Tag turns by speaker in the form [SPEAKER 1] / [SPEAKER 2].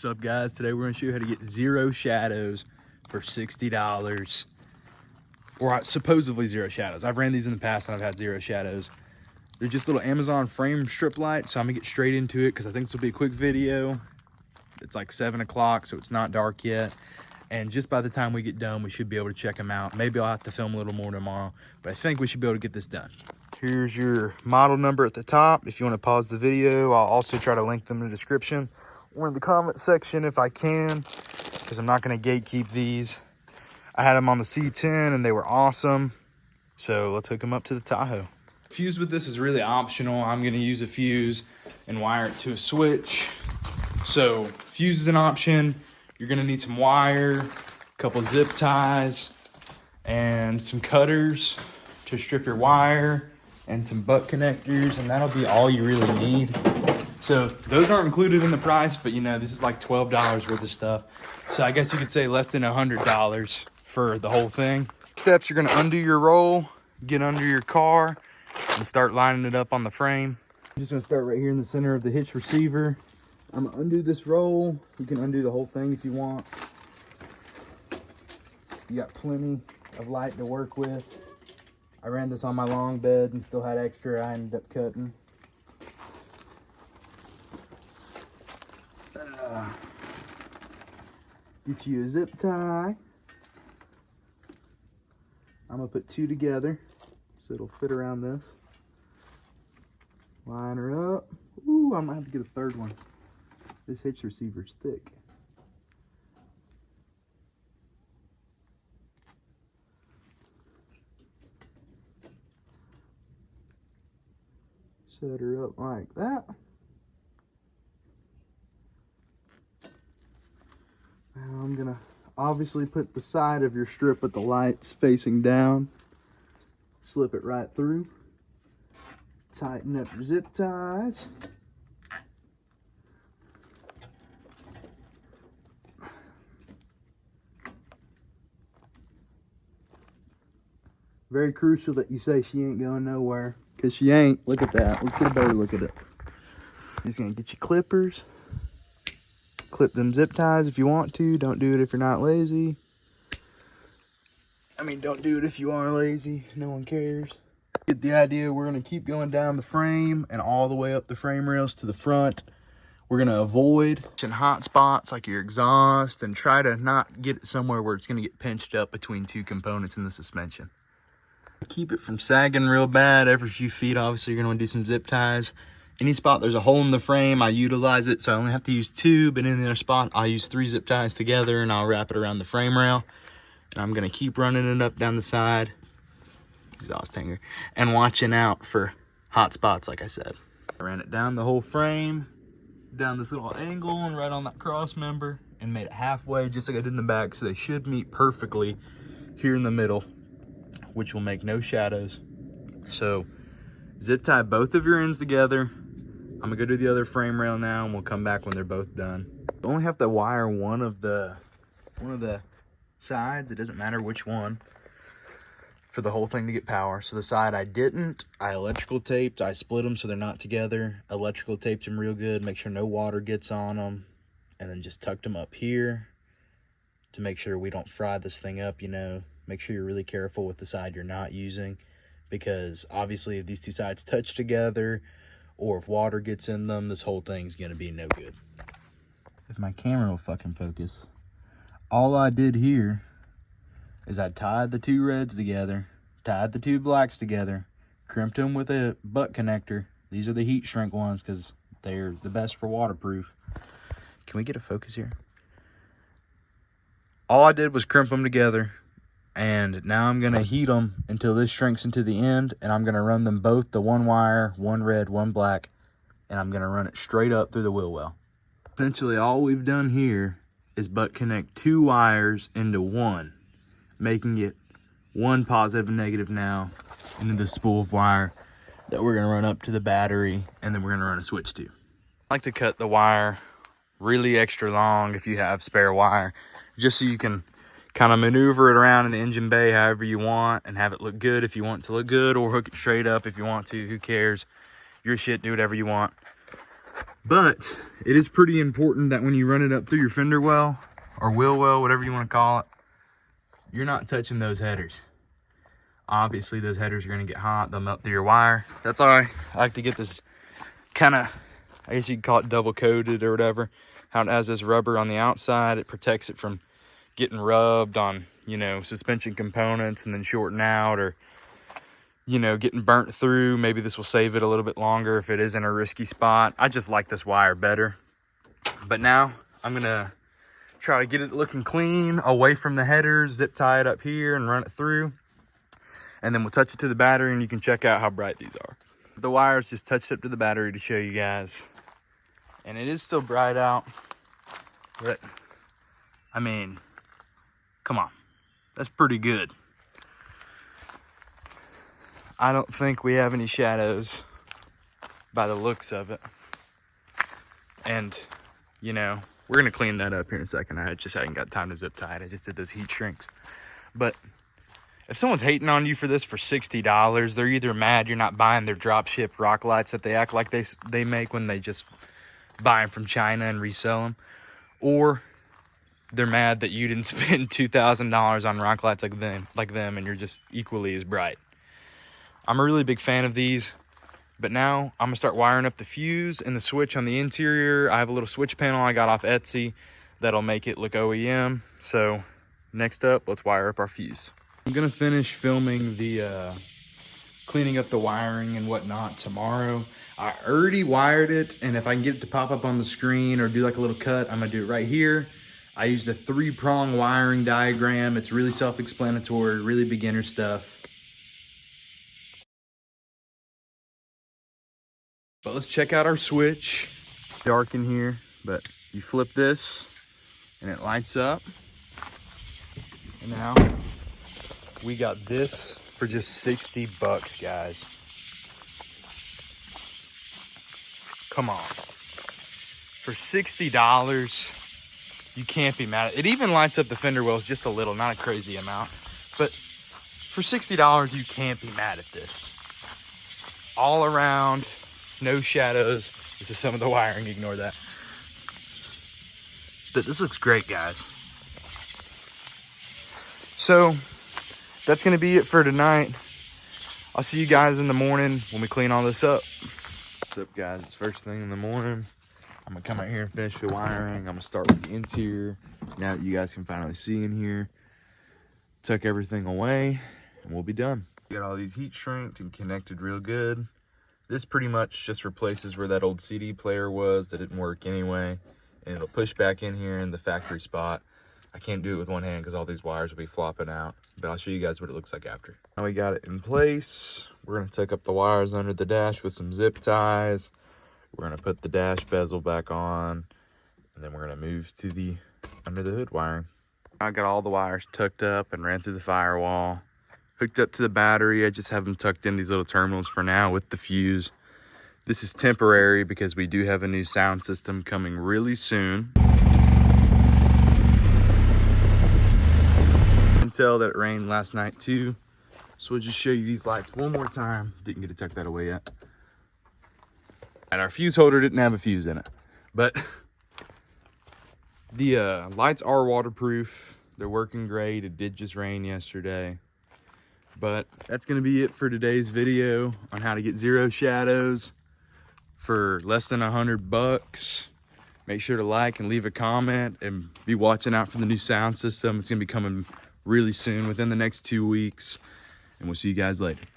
[SPEAKER 1] What's up, guys? Today we're going to show you how to get zero shadows for $60, or supposedly zero shadows. I've ran these in the past and I've had zero shadows. They're just little Amazon frame strip lights, so I'm gonna get straight into it because I think this will be a quick video. It's like 7 o'clock, so it's not dark yet, and just by the time we get done we should be able to check them out. Maybe I'll have to film a little more tomorrow, but I think we should be able to get this done. Here's your model number at the top. If you want to pause the video, I'll also try to link them in the description or in the comment section if I can, because I'm not going to gatekeep these. I had them on the C10 and they were awesome, so let's hook them up to the Tahoe. Fuse with this is really optional. I'm going to use a fuse and wire it to a switch. So fuse is an option. You're going to need some wire, a couple zip ties, and some cutters to strip your wire, and some butt connectors, and that'll be all you really need. So those aren't included in the price, but you know, this is like $12 worth of stuff. So I guess you could say less than $100 for the whole thing. Steps, you're gonna undo your roll, get under your car, and start lining it up on the frame. I'm just gonna start right here in the center of the hitch receiver. I'm gonna undo this roll. You can undo the whole thing if you want. You got plenty of light to work with. I ran this on my long bed and still had extra I ended up cutting. Get you a zip tie. I'm gonna put two together so it'll fit around this. Line her up. Ooh, I might have to get a third one. This hitch receiver's thick. Set her up like that. Now I'm gonna obviously put the side of your strip with the lights facing down. Slip it right through. Tighten up your zip ties. Very crucial that you say she ain't going nowhere, because she ain't. Look at that. Let's get a better look at it. Just gonna get you clippers. Clip them zip ties if you want to. Don't do it if you're not lazy. I mean, don't do it if you are lazy. No one cares. Get the idea. We're gonna keep going down the frame and all the way up the frame rails to the front. We're gonna avoid hot spots like your exhaust and try to not get it somewhere where it's gonna get pinched up between two components in the suspension. Keep it from sagging real bad every few feet. Obviously, you're gonna want to do some zip ties. Any spot there's a hole in the frame, I utilize it, so I only have to use two, but in the other spot, I'll use 3 zip ties together and I'll wrap it around the frame rail. And I'm gonna keep running it up down the side, exhaust hanger, and watching out for hot spots, like I said. I ran it down the whole frame, down this little angle and right on that cross member, and made it halfway, just like I did in the back, so they should meet perfectly here in the middle, which will make no shadows. So zip tie both of your ends together. I'm gonna go do the other frame rail now, and we'll come back when they're both done. You only have to wire one of the sides. It doesn't matter which one for the whole thing to get power. So the side I didn't, I electrical taped. I split them so they're not together. Electrical taped them real good. Make sure no water gets on them, and then just tucked them up here to make sure we don't fry this thing up. You know, make sure you're really careful with the side you're not using, because obviously if these two sides touch together or if water gets in them, this whole thing's gonna be no good. If my camera will fucking focus. All I did here is I tied the two reds together, tied the two blacks together, crimped them with a butt connector. These are the heat shrink ones because they're the best for waterproof. Can we get a focus here? All I did was crimp them together, and now I'm gonna heat them until this shrinks into the end, and I'm gonna run them both to one wire, one red, one black, and I'm gonna run it straight up through the wheel well. Essentially all we've done here is butt connect 2 wires into one, making it one positive and negative now into the spool of wire that we're gonna run up to the battery, and then we're gonna run a switch to. I like to cut the wire really extra long if you have spare wire, just so you can kind of maneuver it around in the engine bay however you want and have it look good if you want it to look good, or hook it straight up if you want to. Who cares? Your shit, do whatever you want. But it is pretty important that when you run it up through your fender well or wheel well, whatever you want to call it, you're not touching those headers. Obviously those headers are going to get hot, they'll melt through your wire. That's why I like to get this kind of, I guess you could call it double coated or whatever. How it has this rubber on the outside, it protects it from getting rubbed on, you know, suspension components and then shorting out, or, you know, getting burnt through. Maybe this will save it a little bit longer if it is in a risky spot. I just like this wire better. But now I'm gonna try to get it looking clean, away from the headers, zip tie it up here and run it through. And then we'll touch it to the battery and you can check out how bright these are. The wire's just touched up to the battery to show you guys. And it is still bright out, but I mean, come on, that's pretty good. I don't think we have any shadows by the looks of it. And, you know, we're gonna clean that up here in a second. I just hadn't got time to zip tie it. I just did those heat shrinks. But if someone's hating on you for this for $60, they're either mad you're not buying their drop ship rock lights that they act like they make when they just buy them from China and resell them, or they're mad that you didn't spend $2,000 on rock lights like them and you're just equally as bright. I'm a really big fan of these, but now I'm gonna start wiring up the fuse and the switch on the interior. I have a little switch panel I got off Etsy that'll make it look OEM. So next up, let's wire up our fuse. I'm gonna finish filming the cleaning up the wiring and whatnot tomorrow. I already wired it, and if I can get it to pop up on the screen or do like a little cut, I'm gonna do it right here. I used a 3-prong wiring diagram. It's really self-explanatory, really beginner stuff. But let's check out our switch. Dark in here, but you flip this and it lights up. And now we got this for just $60, guys. Come on. For $60, you can't be mad at it. It even lights up the fender wells just a little, not a crazy amount. But for $60, you can't be mad at this. All around, no shadows. This is some of the wiring, ignore that. But this looks great, guys. So that's gonna be it for tonight. I'll see you guys in the morning when we clean all this up. What's up, guys? It's first thing in the morning. I'm gonna come out here and finish the wiring. I'm gonna start with the interior. Now that you guys can finally see in here, tuck everything away and we'll be done. Got all these heat shrinked and connected real good. This pretty much just replaces where that old CD player was that didn't work anyway, and it'll push back in here in the factory spot. I can't do it with one hand because all these wires will be flopping out, but I'll show you guys what it looks like after. Now we got it in place. We're gonna tuck up the wires under the dash with some zip ties. We're gonna put the dash bezel back on, and then we're gonna move to the under the hood wiring. I got all the wires tucked up and ran through the firewall. Hooked up to the battery. I just have them tucked in these little terminals for now with the fuse. This is temporary because we do have a new sound system coming really soon. You can tell that it rained last night too. So we'll just show you these lights one more time. Didn't get to tuck that away yet. And our fuse holder didn't have a fuse in it. But the lights are waterproof. They're working great. It did just rain yesterday. But that's gonna be it for today's video on how to get zero shadows for less than $100. Make sure to like and leave a comment and be watching out for the new sound system. It's gonna be coming really soon, within the next 2 weeks. And we'll see you guys later.